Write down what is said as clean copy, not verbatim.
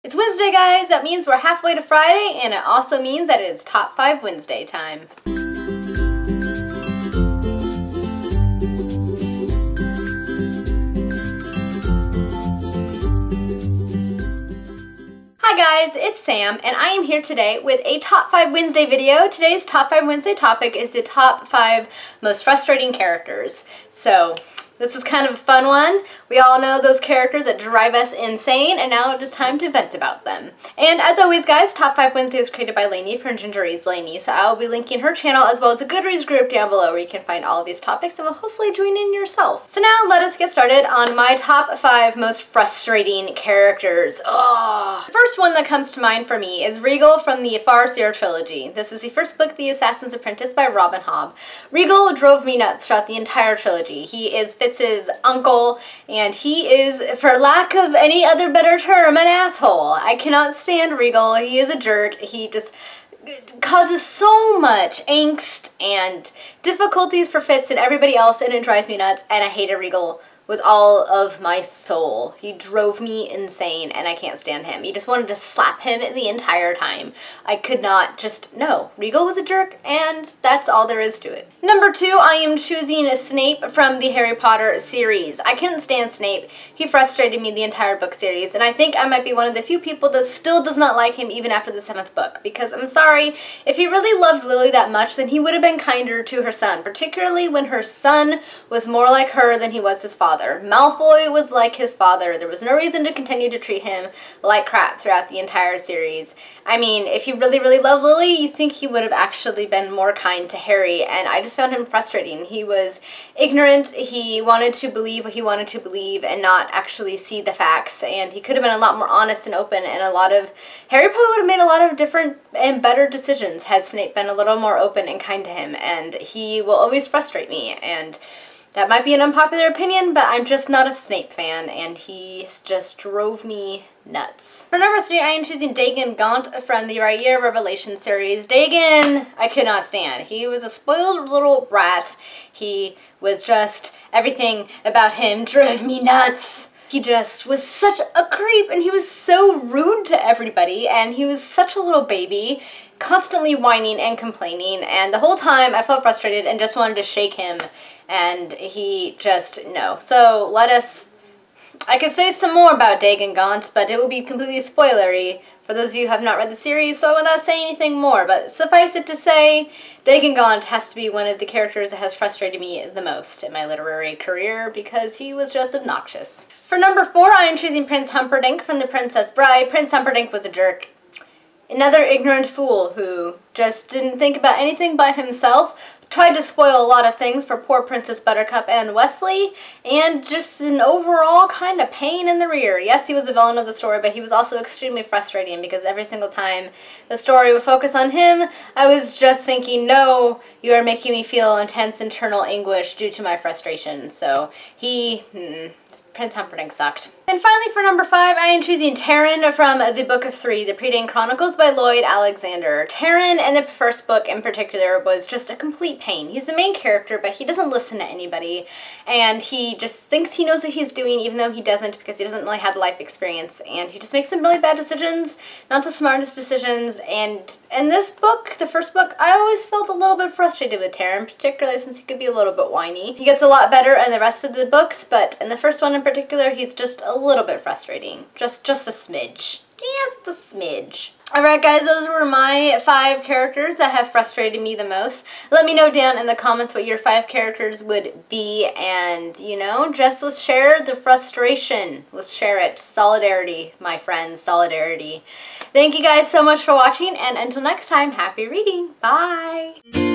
It's Wednesday, guys. That means we're halfway to Friday, and it also means that it's Top 5 Wednesday time. Hi guys, it's Sam, and I am here today with a Top 5 Wednesday video. Today's Top 5 Wednesday topic is the top 5 most frustrating characters. So, this is kind of a fun one. We all know those characters that drive us insane, and now it is time to vent about them. And as always, guys, Top 5 Wednesday was created by Lainey from Ginger Reads Lainey, so I will be linking her channel as well as a Goodreads group down below where you can find all of these topics and will hopefully join in yourself. So now let us get started on my top 5 most frustrating characters. Ugh. The first one that comes to mind for me is Regal from the Farseer trilogy. This is the first book, The Assassin's Apprentice by Robin Hobb. Regal drove me nuts throughout the entire trilogy. He is Fitz's uncle, and he is, for lack of any other better term, an asshole. I cannot stand Regal. He is a jerk. He just causes so much angst and difficulties for Fitz and everybody else, and it drives me nuts, and I hated Regal with all of my soul. He drove me insane, and I can't stand him. You just wanted to slap him the entire time. I could not no. Regal was a jerk, and that's all there is to it. Number 2, I am choosing Snape from the Harry Potter series. I couldn't stand Snape. He frustrated me the entire book series, and I think I might be one of the few people that still does not like him even after the 7th book, because I'm sorry, if he really loved Lily that much, then he would have been kinder to her son, particularly when her son was more like her than he was his father. Malfoy was like his father. There was no reason to continue to treat him like crap throughout the entire series. I mean, if you really, really love Lily, you think he would have actually been more kind to Harry, and I just found him frustrating. He was ignorant. He wanted to believe what he wanted to believe and not actually see the facts, and he could have been a lot more honest and open, and Harry probably would have made a lot of different and better decisions had Snape been a little more open and kind to him, and he will always frustrate me, and that might be an unpopular opinion, but I'm just not a Snape fan, and he just drove me nuts. For number 3, I am choosing Dagan Gaunt from the Rainier Revelation series. Dagan, I could not stand. He was a spoiled little brat. He was just, everything about him drove me nuts. He just was such a creep, and he was so rude to everybody, and he was such a little baby, constantly whining and complaining, and the whole time I felt frustrated and just wanted to shake him, and he just, no. So I could say some more about Dagan Gaunt, but it will be completely spoilery for those of you who have not read the series, so I will not say anything more, but suffice it to say, Dagan Gaunt has to be one of the characters that has frustrated me the most in my literary career because he was just obnoxious. For number 4, I am choosing Prince Humperdinck from The Princess Bride. Prince Humperdinck was a jerk. Another ignorant fool who just didn't think about anything but himself, tried to spoil a lot of things for poor Princess Buttercup and Wesley, and just an overall kind of pain in the rear. Yes, he was the villain of the story, but he was also extremely frustrating because every single time the story would focus on him, I was just thinking, no, you are making me feel intense internal anguish due to my frustration. So Prince Humperdinck sucked. And finally, for number 5, I am choosing Terran from the Book of 3, The Predain Chronicles by Lloyd Alexander. Terran, in the first book in particular, was just a complete pain. He's the main character, but he doesn't listen to anybody, and he just thinks he knows what he's doing even though he doesn't because he doesn't really have life experience, and he just makes some really bad decisions, not the smartest decisions, and in this book, the first book, I always felt a little bit frustrated with Terran, particularly since he could be a little bit whiny. He gets a lot better in the rest of the books, but in the first one in particular, he's just a little bit frustrating. Just a smidge. Just a smidge. Alright guys, those were my 5 characters that have frustrated me the most. Let me know down in the comments what your 5 characters would be, and, you know, just let's share the frustration. Let's share it. Solidarity, my friends. Solidarity. Thank you guys so much for watching, and until next time, happy reading. Bye!